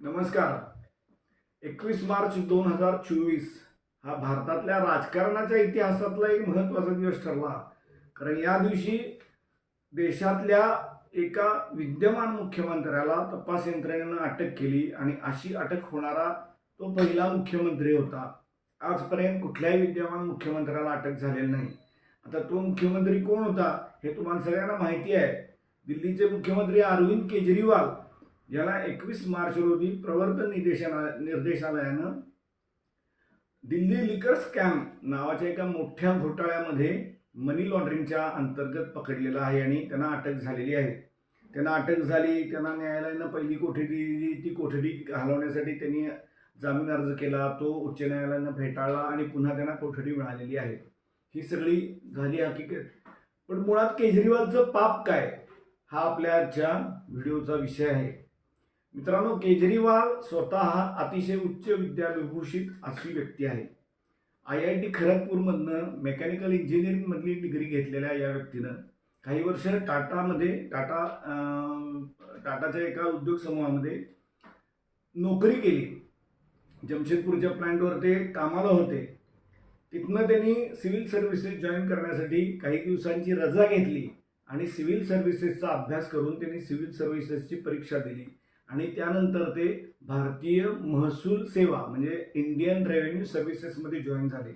नमस्कार. 21 मार्च 2024 हा भारतातल्या राजकारणाच्या इतिहासातला एक महत्त्वाचा दिवस ठरला. कारण या दिवशी देशातल्या एका विद्यमान मुख्यमंत्र्याला तपास यंत्रणेनं अटक केली आणि अशी अटक होणारा तो पहिला मुख्यमंत्री होता. आजपर्यंत कुठल्याही विद्यमान मुख्यमंत्र्याला अटक झालेली नाही. आता तो मुख्यमंत्री कोण होता हे तुम्हाला सगळ्यांना माहिती आहे. दिल्लीचे मुख्यमंत्री अरविंद केजरीवाल याला 21 मार्च रोजी प्रवर्तन निर्देशालयानं दिल्ली लिकर स्कॅम नावाच्या एका मोठ्या घोटाळ्यामध्ये मनी लॉन्ड्रिंगच्या अंतर्गत पकडलेला आहे आणि त्यांना अटक झालेली आहे. त्यांना अटक झाली, त्यांना न्यायालयानं पहिली कोठडी दिली. ती कोठडी घालवण्यासाठी त्यांनी जामीन अर्ज केला, तो उच्च न्यायालयानं फेटाळला आणि पुन्हा त्यांना कोठडी मिळालेली आहे. ही सगळी झाली हकीकत. पण मुळात केजरीवालचं पाप काय हा आपल्या आजच्या व्हिडिओचा विषय आहे. मित्रांनो, केजरीवाल स्वतः अतिशय उच्च विद्याविभूषित अशी व्यक्ती आहे. IIT खरगपूरमधनं मेकॅनिकल इंजिनिअरिंग मधली डिग्री घेतलेल्या या व्यक्तीनं काही वर्ष टाटाच्या एका उद्योग समूहामध्ये नोकरी केली. जमशेदपूरच्या प्लॅन्टवर ते कामाला होते. तिथनं त्यांनी सिव्हिल सर्व्हिसेस जॉईन करण्यासाठी काही दिवसांची रजा घेतली आणि सिव्हिल सर्व्हिसेसचा अभ्यास करून त्यांनी सिव्हिल सर्व्हिसेसची परीक्षा दिली आणि त्यानंतर ते भारतीय महसूल सेवा म्हणजे इंडियन रेव्हेन्यू सर्व्हिसेसमध्ये जॉईन झाले.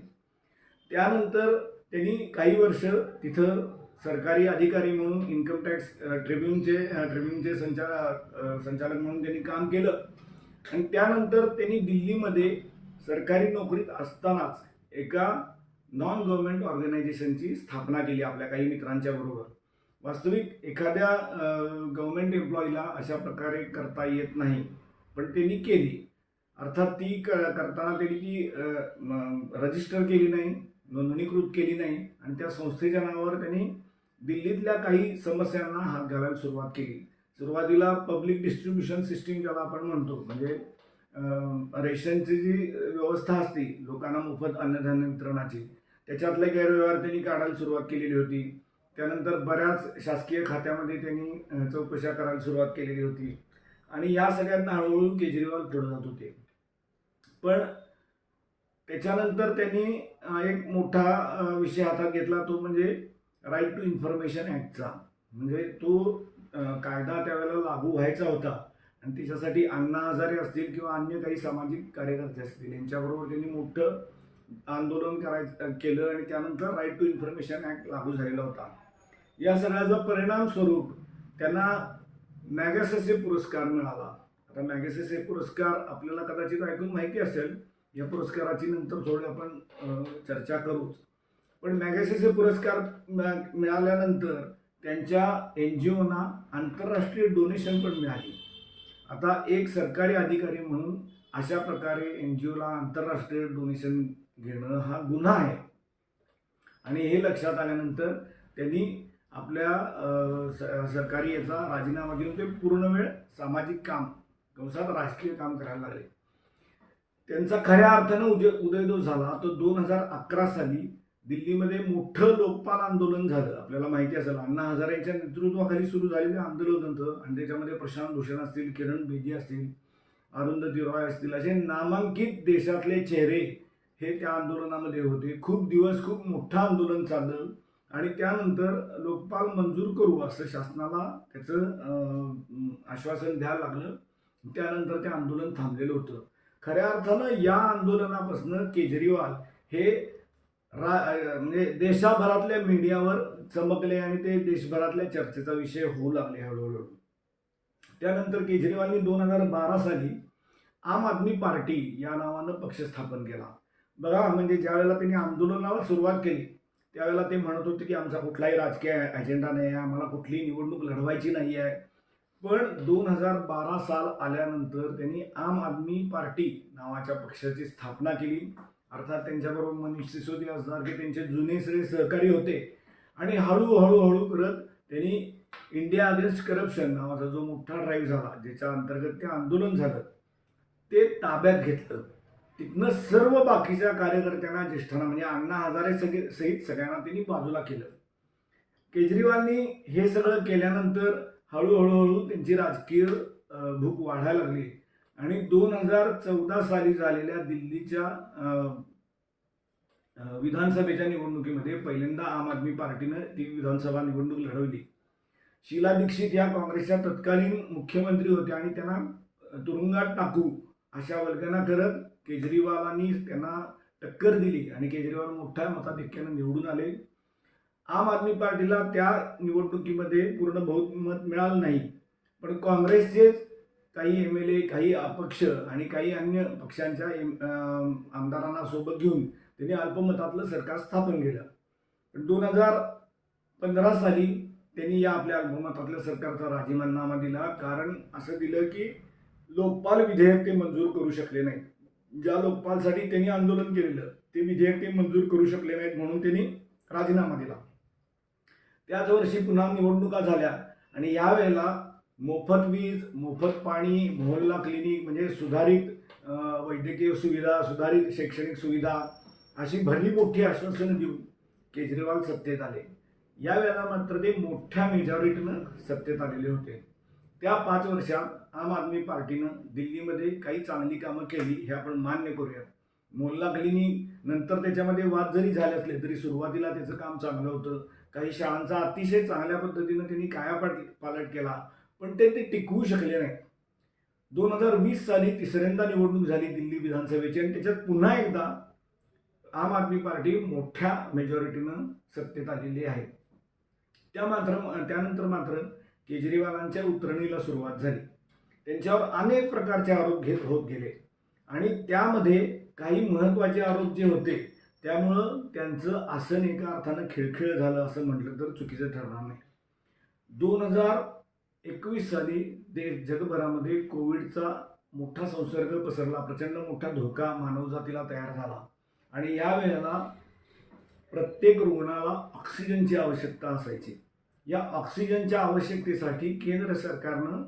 त्यानंतर त्यांनी काही वर्ष तिथं सरकारी अधिकारी म्हणून इन्कम टॅक्स ट्रिब्युनचे संचालक म्हणून त्यांनी काम केलं आणि त्यानंतर त्यांनी दिल्लीमध्ये सरकारी नोकरीत असतानाच एका नॉन गव्हर्नमेंट ऑर्गनायझेशनची स्थापना केली आपल्या काही मित्रांच्या बरोबर. वास्तविक एखाद्या गव्हर्नमेंट एम्प्लॉईला अशा प्रकारे करता येत नाही, पण त्यांनी केली. अर्थात ती करताना त्यांनी ती रजिस्टर केली नाही, नोंदणीकृत केली नाही आणि त्या संस्थेच्या नावावर त्यांनी दिल्लीतल्या काही समस्यांना हात घालायला सुरुवात केली. सुरुवातीला पब्लिक डिस्ट्रीब्युशन सिस्टीम ज्याला आपण म्हणतो, म्हणजे रेशनची जी व्यवस्था असते लोकांना मोफत अन्नधान्य वितरणाची, त्याच्यातले गैरव्यवहार त्यांनी काढायला सुरुवात केलेली होती. त्यानंतर बऱ्याच शासकीय खात्यामध्ये त्यांनी चौकशा करायला सुरुवात केलेली होती आणि या सगळ्यांना हळूहळू केजरीवाल पुढे जात होते. पण त्याच्यानंतर त्यांनी एक मोठा विषय हातात घेतला, तो म्हणजे राईट टू इन्फॉर्मेशन ॲक्टचा. म्हणजे तो कायदा त्यावेळेला लागू व्हायचा होता आणि त्याच्यासाठी अण्णा हजारे असतील किंवा अन्य काही सामाजिक कार्यकर्ते असतील यांच्याबरोबर त्यांनी मोठं आंदोलन केलं आणि त्यानंतर राईट टू इन्फॉर्मेशन ॲक्ट लागू झालेला होता. या सगळ्याचा परिणाम स्वरूप त्यांना मॅगसेसे पुरस्कार मिळाला. आता मॅगसेसे पुरस्कार आपल्याला कदाचित ऐकून माहिती असेल, या पुरस्काराची नंतर थोडी आपण चर्चा करूच. पण मॅगसेसे पुरस्कार मिळाल्यानंतर त्यांच्या NGOना आंतरराष्ट्रीय डोनेशन पण मिळाली. आता एक सरकारी अधिकारी म्हणून अशा प्रकारे NGOला आंतरराष्ट्रीय डोनेशन घेणं हा गुन्हा आहे आणि हे लक्षात आल्यानंतर त्यांनी आपल्या सरकारी याचा राजीनामा घेऊन ते पूर्ण वेळ सामाजिक काम कंसात राजकीय काम करायला लागले. त्यांचा खऱ्या अर्थानं उदयदोष झाला तो 2011 साली दिल्लीमध्ये मोठं लोकपाल आंदोलन झालं. आपल्याला माहिती असेल, अण्णा हजारेंच्या नेतृत्वाखाली सुरू झालेलं आंदोलन होतं आणि त्याच्यामध्ये प्रशांत भूषण असतील, किरण बेदी असतील, अरुंधती रॉय असतील, असे नामांकित देशातले चेहरे हे त्या आंदोलनामध्ये होते. खूप दिवस खूप मोठं आंदोलन चाललं आणि त्यानंतर लोकपाल मंजूर करू असं शासनाला त्याचं आश्वासन द्यायला लागलं. त्यानंतर ते आंदोलन थांबलेलं होतं. खऱ्या अर्थानं या आंदोलनापासून केजरीवाल हे म्हणजे देशभरातल्या मीडियावर चमकले आणि ते देशभरातल्या चर्चेचा विषय होऊ लागले हळूहळू. त्यानंतर केजरीवालनी 2012 साली आम आदमी पार्टी या नावानं पक्ष स्थापन केला. बघा, म्हणजे ज्या वेळेला त्यांनी आंदोलनाला सुरुवात केली त्यावेळेला ते म्हणत होते की आमचा कुठलाही राजकीय अजेंडा नाही आहे, आम्हाला कुठलीही निवडणूक लढवायची नाही आहे. पण 2012 साल आल्यानंतर त्यांनी आम आदमी पार्टी नावाच्या पक्षाची स्थापना केली. अर्थात त्यांच्याबरोबर मनीष सिसोदिया असणारे त्यांचे जुने सगळे सहकारी होते आणि हळूहळू करत त्यांनी इंडिया अगेन्स्ट करप्शन नावाचा जो मोठा ड्राईव्ह झाला, ज्याच्या अंतर्गत ते आंदोलन झालं, ते ताब्यात घेतलं. तिथनं सर्व बाकीच्या कार्यकर्त्यांना, ज्येष्ठांना म्हणजे अण्णा हजारे सहित सगळ्यांना त्यांनी बाजूला केलं. केजरीवालनी हे सगळं केल्यानंतर हळूहळू त्यांची राजकीय भूक वाढायला लागली आणि 2014 साली झालेल्या दिल्लीच्या विधानसभेच्या निवडणुकीमध्ये पहिल्यांदा आम आदमी पार्टीनं ती विधानसभा निवडणूक लढवली. शीला दीक्षित या काँग्रेसच्या तत्कालीन मुख्यमंत्री होत्या आणि त्यांना तुरुंगात टाकू अशा वल्गना करत केजरीवालांनी त्यांना टक्कर दिली आणि केजरीवाल मोठ्या मताधिक्यानं निवडून आले. आम आदमी पार्टीला त्या निवडणुकीमध्ये पूर्ण बहुमत मिळालं नाही, पण काँग्रेसचे काही MLA, काही अपक्ष आणि काही अन्य पक्षांच्या आमदारांना सोबत घेऊन त्यांनी अल्पमतातलं सरकार स्थापन केलं. 2015 साली त्यांनी या आपल्या अल्पमतातल्या सरकारचा राजीनामा दिला. कारण असं दिलं की लोकपाल विधेयक ते मंजूर करू शकले नाहीत. ज्या लोकपालसाठी त्यांनी आंदोलन केलेलं ते विधेयक ते मंजूर करू शकले नाहीत म्हणून त्यांनी राजीनामा दिला. त्याच वर्षी पुन्हा निवडणुका झाल्या आणि यावेळेला मोफत वीज, मोफत पाणी, मोहल्ला क्लिनिक म्हणजे सुधारित वैद्यकीय सुविधा, सुधारित शैक्षणिक सुविधा अशी भरली मोठी आश्वासनं देऊन केजरीवाल सत्तेत आले. यावेळेला मात्र ते मोठ्या मेजॉरिटीनं सत्तेत आलेले होते. त्या 5 वर्षात आम आदमी पार्टीनं दिल्लीमध्ये काही चांगली कामं केली हे आपण मान्य करूया. मोहल्ला क्लिनिक नंतर त्याच्यामध्ये वाद जरी झाले असले तरी सुरुवातीला त्याचं काम चांगलं होतं. काही शाळांचा अतिशय चांगल्या पद्धतीनं त्यांनी कायापालट केला, पण ते टिकवू शकले नाही. 2020 साली तिसऱ्यांदा निवडणूक झाली दिल्ली विधानसभेची आणि त्याच्यात पुन्हा एकदा आम आदमी पार्टी मोठ्या मेजॉरिटीनं सत्तेत आलेली आहे. त्यानंतर मात्र केजरीवालांच्या उतरणीला सुरुवात झाली. त्यांच्यावर अनेक प्रकारचे आरोप होत गेले आणि त्यामध्ये काही महत्त्वाचे आरोप जे होते त्यामुळं त्यांचं आसन एका अर्थानं खिळखिळ झालं असं म्हटलं तर चुकीचं ठरणार नाही. 2021 साली जगभरामध्ये कोविडचा मोठा संसर्ग पसरला, प्रचंड मोठा धोका मानवजातीला तयार झाला आणि यावेळेला प्रत्येक रुग्णाला ऑक्सिजनची आवश्यकता असायची. या ऑक्सिजनच्या आवश्यकतेसाठी केंद्र सरकारनं,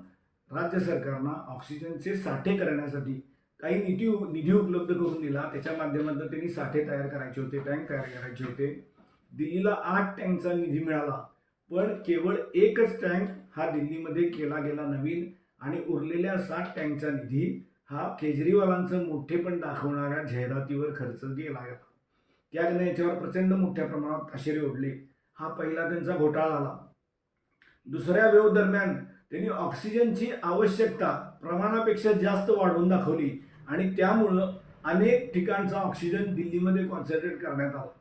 राज्य सरकारनं ऑक्सिजनचे साठे करण्यासाठी काही निधी उपलब्ध करून दिला. त्याच्या माध्यमातून त्यांनी साठे तयार करायचे होते, टँक तयार करायचे होते. दिल्लीला 8 टँकचा निधी मिळाला, पण केवळ एकच टँक हा दिल्लीमध्ये केला गेला नवीन आणि उरलेल्या 7 टँकचा निधी हा केजरीवालांचं मोठेपण दाखवणाऱ्या जाहिरातीवर खर्च केला गेला. त्याने याच्यावर प्रचंड मोठ्या प्रमाणात ताशेरे ओढले. हा पहिला त्यांचा घोटाळा झाला. दुसऱ्या वेव्ह दरम्यान त्यांनी ऑक्सिजनची आवश्यकता प्रमाणापेक्षा जास्त वाढवून दाखवली आणि त्यामुळं अनेक ठिकाणचा ऑक्सिजन दिल्लीमध्ये कॉन्सन्ट्रेट करण्यात आला.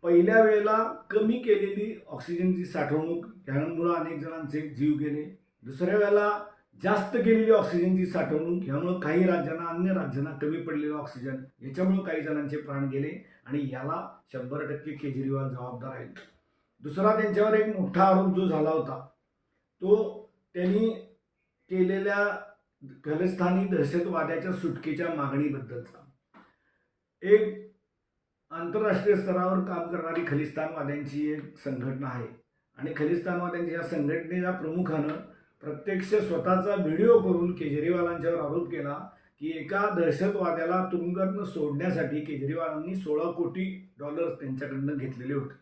पहिल्या वेळेला कमी केलेली ऑक्सिजनची साठवणूक ह्यामुळं अनेक जणांचे जीव गेले. दुसऱ्या वेळेला जास्त केलेली ऑक्सिजनची साठवणूक ह्यामुळं काही राज्यांना, अन्य राज्यांना कमी पडलेलं ऑक्सिजन याच्यामुळं काही जणांचे प्राण गेले आणि याला 100% केजरीवाल जबाबदार आहेत. दुसरा त्यांच्यावर एक मोठा आरोप जो झाला होता तो त्यांनी केलेल्या खलिस्तानी दहशतवाद्याच्या सुटकेच्या मागणीबद्दलचा. एक आंतरराष्ट्रीय स्तरावर काम करणारी खलिस्तानवाद्यांची एक संघटना आहे आणि खलिस्तानवाद्यांच्या या संघटनेच्या प्रमुखानं प्रत्यक्ष स्वतःचा व्हिडिओ करून केजरीवालांच्यावर आरोप केला की एका दहशतवाद्याला तुरुंगातनं सोडण्यासाठी केजरीवालांनी $16 कोटी त्यांच्याकडनं घेतलेले होते.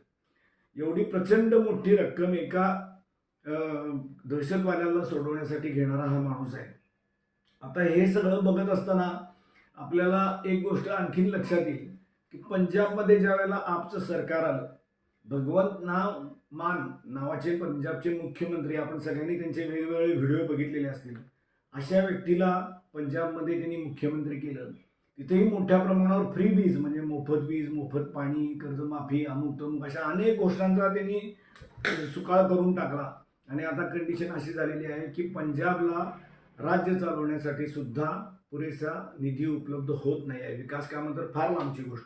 एवढी प्रचंड मोठी रक्कम एका दहशतवाद्याला सोडवण्यासाठी घेणारा हा माणूस आहे. आता हे सगळं बघत असताना आपल्याला एक गोष्ट आणखीन लक्षात येईल की पंजाबमध्ये ज्या वेळेला आपचं सरकार आलं, भगवंत मान नावाचे पंजाबचे मुख्यमंत्री, आपण सगळ्यांनी त्यांचे वेगवेगळे व्हिडिओ बघितलेले असतील, अशा व्यक्तीला पंजाबमध्ये त्यांनी मुख्यमंत्री केलं. तिथेही मोठ्या प्रमाणावर फ्री वीज म्हणजे मोफत वीज, मोफत पाणी, कर्जमाफी, अमुक तमुक अशा अनेक गोष्टांचा त्यांनी सुकाळ करून टाकला आणि आता कंडिशन अशी झालेली आहे की पंजाबला राज्य चालवण्यासाठी सुद्धा पुरेसा निधी उपलब्ध होत नाही आहे. विकास कामं तर फार लांबची गोष्ट.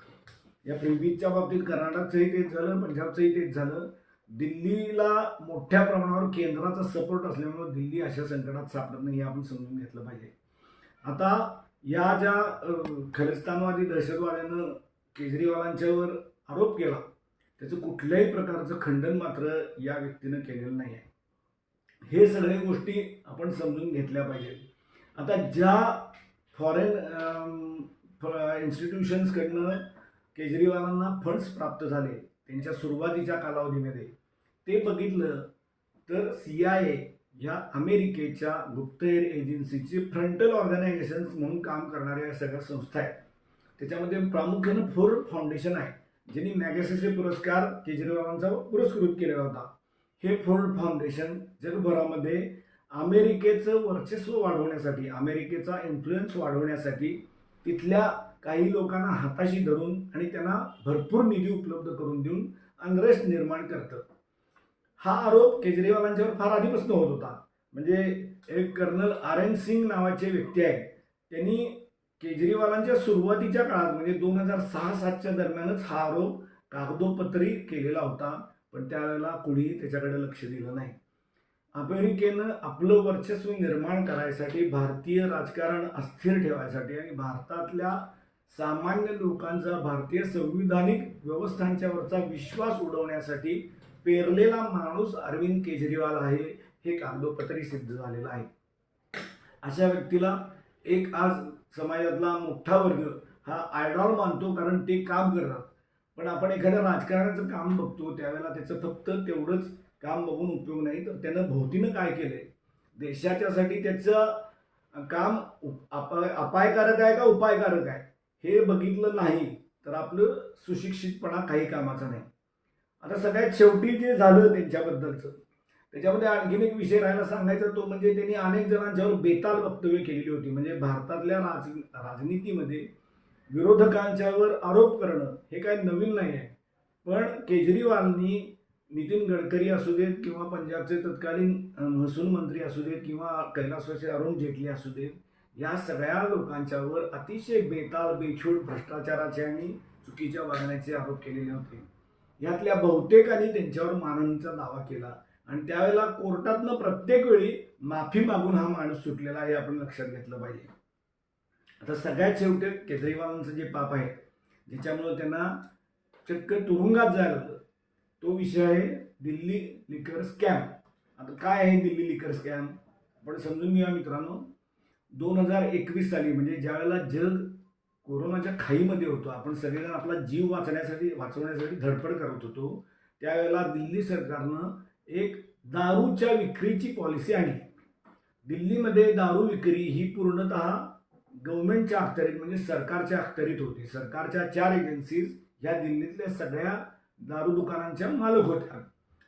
या फ्री वीजच्या बाबतीत कर्नाटकचंही तेच झालं, पंजाबचंही तेच झालं. दिल्लीला मोठ्या प्रमाणावर केंद्राचा सपोर्ट असल्यामुळे दिल्ली अशा संकटात सापडत नाही हे आपण समजून घेतलं पाहिजे. आता या ज्या खलिस्तानवादी दहशतवाद्यानं केजरीवालांच्यावर आरोप केला त्याचं कुठल्याही प्रकारचं खंडन मात्र या व्यक्तीनं केलेलं नाही आहे. हे सगळे गोष्टी आपण समजून घेतल्या पाहिजेत. आता ज्या फॉरेन इन्स्टिट्यूशन्सकडनं केजरीवालांना फंड्स प्राप्त झाले त्यांच्या सुरुवातीच्या कालावधीमध्ये ते बघितलं तर CIA या अमेरिकेच्या गुप्तहेर एजन्सीची फ्रंटल ऑर्गनायझेशन म्हणून काम करणाऱ्या या सगळ्या संस्था आहेत. त्याच्यामध्ये प्रामुख्याने फोर्ड फाउंडेशन आहे, ज्यांनी मॅगसेसे पुरस्कार केजरीवालांचा पुरस्कृत केलेला होता. हे फोर्ड फाउंडेशन जगभरामध्ये अमेरिकेचं वर्चस्व वाढवण्यासाठी, अमेरिकेचा इन्फ्लुएन्स वाढवण्यासाठी तिथल्या काही लोकांना हाताशी धरून आणि त्यांना भरपूर निधी उपलब्ध करून देऊन अनरेस्ट निर्माण करतं. हा आरोप केजरीवालांच्यावर फार आधीपासून होत होता. म्हणजे एक कर्नल आर.एन. सिंग नावाचे व्यक्ती आहेत, त्यांनी केजरीवालांच्या सुरुवातीच्या काळात म्हणजे 2006-07च्या दरम्यानच हा आरोप कागदोपत्री केलेला होता, पण त्यावेळेला कुणीही त्याच्याकडे लक्ष दिलं नाही. अमेरिकेनं आपलं वर्चस्व निर्माण करायसाठी, भारतीय राजकारण अस्थिर ठेवायसाठी आणि भारतातल्या सामान्य लोकांचा भारतीय संविधानिक व्यवस्थांच्यावरचा विश्वास उडवण्यासाठी पेरलेला माणूस अरविंद केजरीवाल आहे, हे कागदोपत्री सिद्ध झालेलं आहे. अशा व्यक्तीला एक आज समाजातला मोठा वर्ग हा आयडॉल मानतो, कारण ते काम करतात. पण आपण एखाद्या राजकारणाचं काम बघतो त्यावेळेला त्याचं फक्त तेवढंच काम बघून उपयोग नाही, तर त्यानं भोवतीनं काय केलंय, देशाच्यासाठी त्याचं काम अपायकारक आहे का उपायकारक आहे हे बघितलं नाही तर आपलं सुशिक्षितपणा काही कामाचा नाही. आता सगळ्यात शेवटी जे झालं त्यांच्याबद्दलचं, त्याच्यामध्ये आणखीन एक विषय राहायला सांगायचा, तो म्हणजे त्यांनी अनेक जणांच्यावर बेताल वक्तव्य केलेली होती. म्हणजे भारतातल्या राजनीतीमध्ये विरोधकांच्यावर आरोप करणं हे काही नवीन नाही आहे. पण केजरीवालनी नितीन गडकरी असू देत किंवा पंजाबचे तत्कालीन महसूल मंत्री असू देत किंवा कैलासवासी अरुण जेटली असू देत, या सगळ्या लोकांच्यावर अतिशय बेताल बेछूट भ्रष्टाचाराचे आणि चुकीच्या वागण्याचे आरोप केलेले होते. यातल्या बहुतेकांनी त्यांच्यावर मानहानीचा दावा केला आणि त्यावेळेला कोर्टातनं प्रत्येक वेळी माफी मागून हा माणूस सुटलेला आहे, आपण लक्षात घेतलं पाहिजे. आता सगळ्यात शेवटी केजरीवालांचं जे पाप आहे, ज्याच्यामुळे त्यांना चक्क तुरुंगात जायला लागलं, तो विषय आहे दिल्ली लिकर स्कॅम. आता काय आहे दिल्ली लिकर स्कॅम, आपण समजून घ्या मित्रांनो. 2021 साली म्हणजे ज्यावेळेला जग कोरोनाच्या खाईमध्ये होतो, आपण सगळेजण आपला जीव वाचवण्यासाठी धडपड करत होतो, त्यावेळेला दिल्ली सरकारनं एक दारूच्या विक्रीची पॉलिसी आणली. दिल्लीमध्ये दारू विक्री ही पूर्णतः गव्हर्नमेंटच्या अखत्यारीत म्हणजे सरकारच्या अखत्यारीत होती. सरकारच्या 4 एजन्सीज या दिल्लीतल्या सगळ्या दारू दुकानांच्या मालक होत्या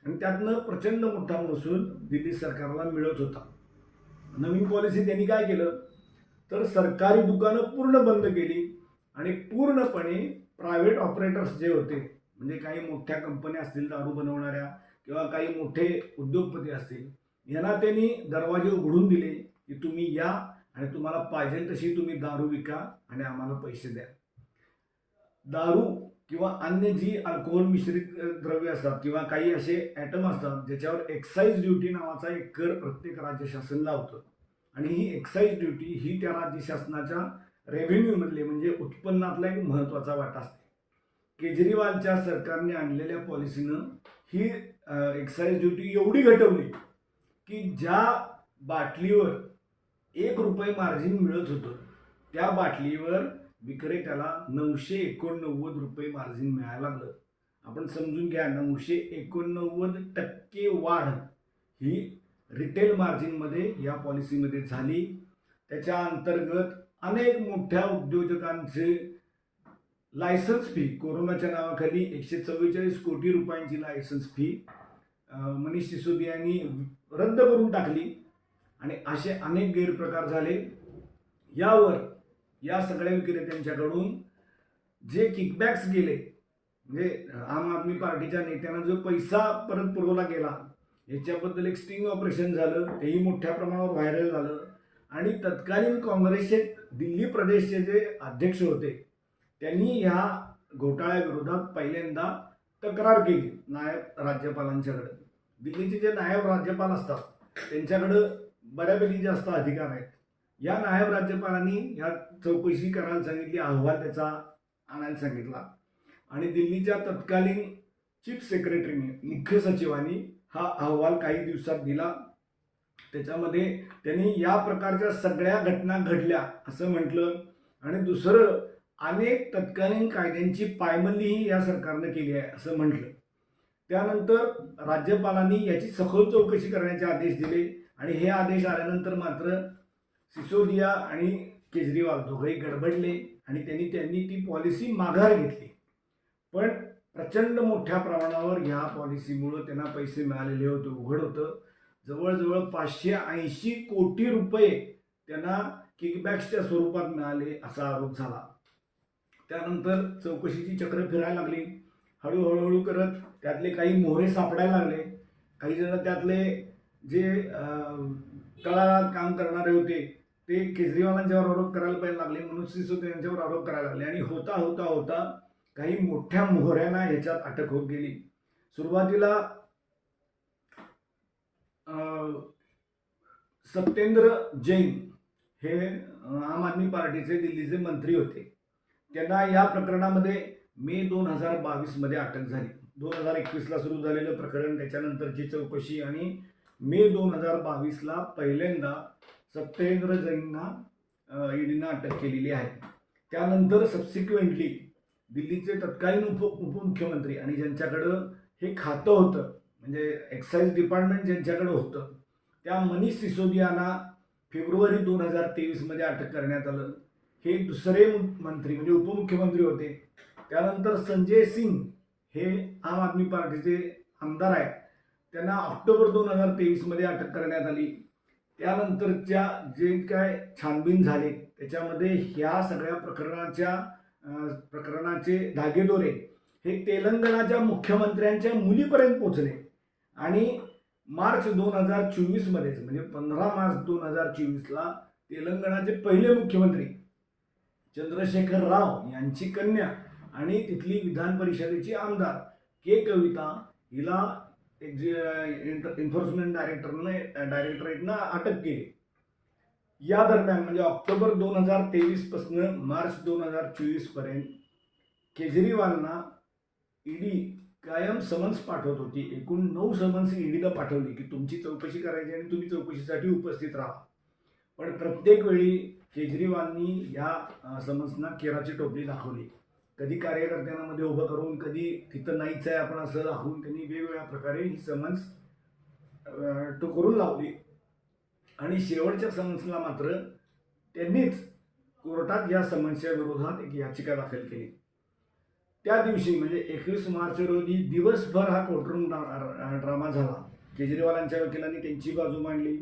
आणि त्यातनं प्रचंड मोठा महसूल दिल्ली सरकारला मिळत होता. नवीन पॉलिसी त्यांनी काय केलं, तर सरकारी दुकानं पूर्ण बंद केली आणि पूर्णपणे प्रायव्हेट ऑपरेटर्स जे होते, म्हणजे काही मोठ्या कंपन्या असतील दारू बनवणाऱ्या किंवा काही मोठे उद्योगपती असतील, यांना त्यांनी दरवाजे उघडून दिले की तुम्ही या आणि तुम्हाला पाहिजे तशी तुम्ही दारू विका आणि आम्हाला पैसे द्या. दारू किंवा अन्य जी अल्कोहोल मिश्रित द्रव्य असतात किंवा काही असे ॲटम असतात ज्याच्यावर एक्साईज ड्युटी नावाचा एक कर प्रत्येक राज्य शासन लावतं आणि ही एक्साईज ड्युटी ही त्या राज्य शासनाच्या रेव्हेन्यूमधले म्हणजे उत्पन्नातला एक महत्त्वाचा वाटा असते. केजरीवालच्या सरकारने आणलेल्या पॉलिसीनं ही एक्साईज ड्युटी एवढी घटवली की ज्या बाटलीवर ₹1 मार्जिन मिळत होतं, त्या बाटलीवर विक्रेत्याला ₹989 मार्जिन मिळायला लागलं. आपण समजून घ्या, 989% वाढ ही रिटेल मार्जिनमध्ये या पॉलिसीमध्ये झाली. त्याच्या अंतर्गत अनेक मोठ्या उद्योजकांचे लायसन्स फी, कोरोनाच्या नावाखाली 144 कोटी रुपयांची लायसन्स फी मनीष सिसोदिया यांनी रद्द करून टाकली आणि असे अनेक गैरप्रकार झाले. यावर या सगळ्या विक्रेत्यांच्याकडून जे किकबॅक्स गेले, म्हणजे आम आदमी पार्टीच्या नेत्यांना जो पैसा परत पुरवला गेला, याच्याबद्दल एक स्टिंग ऑपरेशन झालं, तेही मोठ्या प्रमाणावर व्हायरल झालं आणि तत्कालीन काँग्रेसचे दिल्ली प्रदेशचे जे अध्यक्ष होते त्यांनी ह्या घोटाळ्याविरोधात पहिल्यांदा तक्रार केली नायब राज्यपालांच्याकडे. दिल्लीचे जे नायब राज्यपाल असतात त्यांच्याकडं बऱ्यापैकी जास्त अधिकार आहेत. या नायब राज्यपालांनी या चौकशी करायला सांगितली, अहवाल त्याचा आणायला सांगितला आणि दिल्लीच्या तत्कालीन चीफ सेक्रेटरीने, मुख्य सचिवांनी हा अहवाल काही दिवसात दिला. त्याच्यामध्ये त्यांनी या प्रकारच्या सगळ्या घटना घडल्या असं म्हटलं आणि दुसरं अनेक तत्कालीन कायद्यांची पायमल्लीही या सरकारनं केली आहे असं म्हटलं. त्यानंतर राज्यपालांनी याची सखोल चौकशी करण्याचे आदेश दिले आणि हे आदेश आल्यानंतर मात्र सिसोदिया आणि केजरीवाल दोघंही गडबडले आणि त्यांनी ती पॉलिसी माघार घेतली. पण प्रचंड मोठ्या प्रमाणावर ह्या पॉलिसीमुळं त्यांना पैसे मिळालेले होते. उघड होतं, जवळजवळ 580 कोटी रुपये त्यांना किकबॅक्सच्या स्वरूपात मिळाले असा आरोप झाला. त्यानंतर चौकशीची चक्र फिरायला लागली. हळूहळू करत त्यातले काही मोहरे सापडायला लागले. काही जण त्यातले जे तळागाळात काम करणारे होते ते केजरीवालांच्यावर आरोप करायला पाहिजे लागले, मनोज सिसोदिया यांच्यावर आरोप करायला लागले आणि होता होता होता काही मोठ्या मोहऱ्यांना ह्याच्यात अटक होत गेली. सुरुवातीला सत्येंद्र जैन हे आम आदमी पार्टीचे दिल्लीचे मंत्री होते. त्यांना या प्रकरणामध्ये मे 2022 मध्ये अटक झाली. 2021ला सुरू झालेलं प्रकरण, त्याच्यानंतरची चौकशी आणि मे 2022ला पहिल्यांदा सत्येंद्र जैनना ईडीनं अटक केलेली आहे. त्यानंतर सबसिक्वेंटली दिल्लीचे तत्कालीन उपमुख्यमंत्री आणि ज्यांच्याकडं हे खातं होतं म्हणजे एक्साईज डिपार्टमेंट ज्यांच्याकडे होतं त्या मनीष सिसोदियाना फेब्रुवारी 2023 मध्ये अटक करण्यात आलं. हे दुसरे मंत्री म्हणजे उपमुख्यमंत्री होते. त्यानंतर संजय सिंग हे आम आदमी पार्टीचे आमदार आहेत, त्यांना ऑक्टोबर 2023 मध्ये अटक करण्यात आली. त्यानंतरच्या जे काय छानबीन झाले त्याच्यामध्ये ह्या सगळ्या प्रकरणाचे धागेदोरे हे तेलंगणाच्या मुख्यमंत्र्यांच्या मुलीपर्यंत पोहोचले आणि मार्च 2024 मध्येच म्हणजे 15 मार्च 2024ला तेलंगणाचे पहिले मुख्यमंत्री चंद्रशेखर राव यांची कन्या आणि तिथली विधान परिषदेची आमदार के कविता हिला एन्फोर्समेंट डायरेक्टरेटनं अटक केली. या दरम्यान म्हणजे ऑक्टोबर 2023 पासून मार्च 2024 पर्यंत केजरीवालना ईडी कायम समन्स पाठवत होती. एकूण 9 समन्स ईडीला पाठवली की तुमची चौकशी करायची आणि तुम्ही चौकशीसाठी उपस्थित राहा. पण प्रत्येक वेळी केजरीवालनी या समन्सना केराची टोपली दाखवली. कधी कार्यकर्त्यांना मध्ये उभं करून, कधी तिथं नाहीच आहे आपण असं दाखवून त्यांनी वेगवेगळ्या प्रकारे ही समन्स करून लावली आणि शेवटच्या समन्सला मात्र त्यांनीच कोर्टात या समन्सच्या विरोधात एक याचिका दाखल केली. त्या दिवशी म्हणजे 21 मार्च रोजी दिवसभर हा कोर्टरूम ड्रामा झाला. केजरीवालांच्या वकिलांनी त्यांची बाजू मांडली,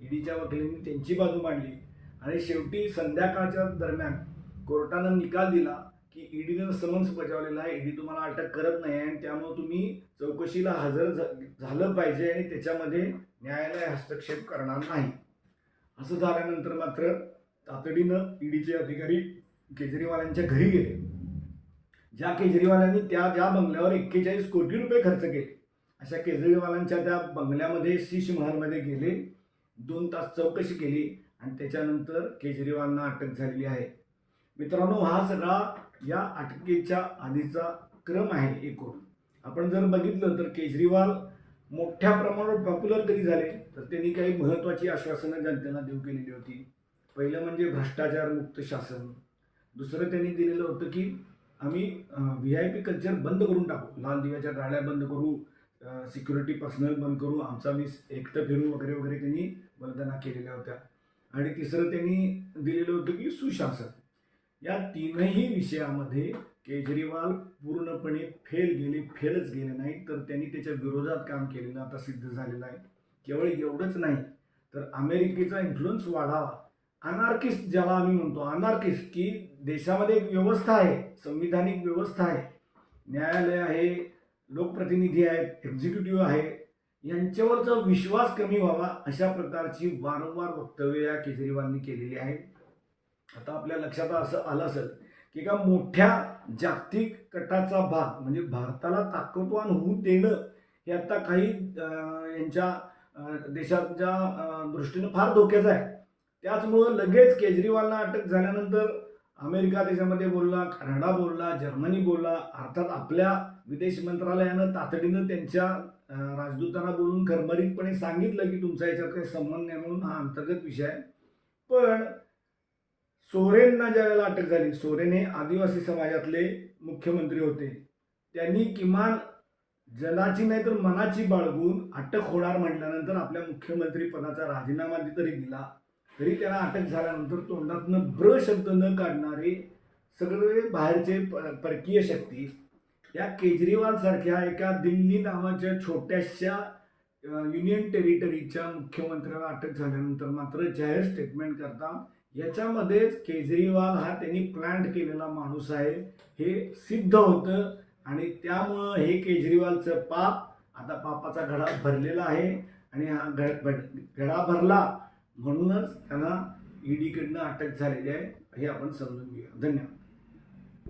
ईडीच्या वकिलांनी त्यांची बाजू मांडली आणि शेवटी संध्याकाळच्या दरम्यान कोर्टानं निकाल दिला की ईडीनं समन्स बजावलेला आहे, ईडी तुम्हाला अटक करत नाही आणि त्यामुळे तुम्ही चौकशीला हजर झालं पाहिजे आणि त्याच्यामध्ये न्यायालय हस्तक्षेप करणार नाही. असं झाल्यानंतर मात्र तातडीनं ईडीचे अधिकारी केजरीवालांच्या घरी गेले. ज्या केजरीवालांनी ज्या बंगल्यावर 41 कोटी रुपये खर्च केले अशा केजरीवालांच्या त्या बंगल्यामध्ये शीश महालमध्ये गेले, 2 तास चौकशी केली आणि त्याच्यानंतर केजरीवालांना अटक झालेली आहे. मित्रांनो, हा सगळा या अटकेच्या आधीचा क्रम आहे. एकूण आपण जर बघितलं तर केजरीवाल मोठ्या प्रमाणावर पॉप्युलर कधी झाले तर त्यांनी काही महत्त्वाची आश्वासनं जनतेला देऊ केलेली होती. पहिलं म्हणजे भ्रष्टाचार मुक्त शासन. दुसरं त्यांनी दिलेलं होतं की आम्ही VIP कल्चर बंद करून टाकू, लाल दिव्याच्या गाड्या बंद करू, सिक्युरिटी पर्सनल बंद करू, आमचा मी एकटं फिरू वगैरे वगैरे त्यांनी वंदना केलेल्या होत्या. आणि तिसरं त्यांनी दिलेलं होतं की सुशासन. या तीनही विषयामध्ये केजरीवाल पूर्णपणे फेलच गेले नाही तर त्यांनी त्याच्या विरोधात काम केलेलं आता सिद्ध झालेलं आहे. केवळ एवढंच नाही तर अमेरिकेचा इन्फ्लुअन्स वाढावा, अनार्किस्ट ज्याला आम्ही म्हणतो, अनार्किस्ट की देशामध्ये एक व्यवस्था आहे, संविधानिक व्यवस्था आहे, न्यायालय आहे, लोकप्रतिनिधी आहेत, एक्झिक्युटिव्ह आहे, यांच्यावरचा विश्वास कमी व्हावा अशा प्रकारची वारंवार वक्तव्य या केजरीवालनी केलेली आहे. आता आपल्या लक्षात असं आलं असेल की एका मोठ्या जागतिक गटाचा भाग म्हणजे भारताला ताकदवान होऊ देणं हे आता काही यांच्या देशाच्या दृष्टीनं फार धोक्याचं आहे. त्याचमुळं लगेच केजरीवालला अटक झाल्यानंतर अमेरिका त्याच्यामध्ये बोलला, कॅनडा बोलला, जर्मनी बोलला. अर्थात आपल्या विदेश मंत्रालयानं तातडीनं त्यांच्या राजदूतांना बोलून खरमरीतपणे सांगितलं की तुमचा याच्यात काही संबंध नाही म्हणून, हा अंतर्गत विषय आहे. पण सोरेनना ज्यावेळेला अटक झाली, सोरेन हे आदिवासी समाजातले मुख्यमंत्री होते, त्यांनी किमान जनाची नाही तर मनाची बाळगून अटक होणार म्हटल्यानंतर आपल्या मुख्यमंत्री पदाचा राजीनामा जरी दिला तरी त्यांना अटक झाल्यानंतर तोंडातनं ब्र शब्द न काढणारे सगळे बाहेरचे परकीय शक्ती या केजरीवाल सारख्या एका दिल्ली नावाच्या छोट्याशा युनियन टेरिटरीच्या मुख्यमंत्र्याला अटक झाल्यानंतर मात्र जाहीर स्टेटमेंट करतात. याच्यामध्येच केजरीवाल हा त्यांनी प्लॅन केलेला माणूस आहे हे सिद्ध होतं आणि त्यामुळं हे केजरीवालचं पाप आता पापाचा घडा भरलेला आहे आणि हा घडा भरला म्हणूनच त्यांना ईडीकडनं अटक झालेली आहे हे आपण समजून घेऊया. धन्यवाद.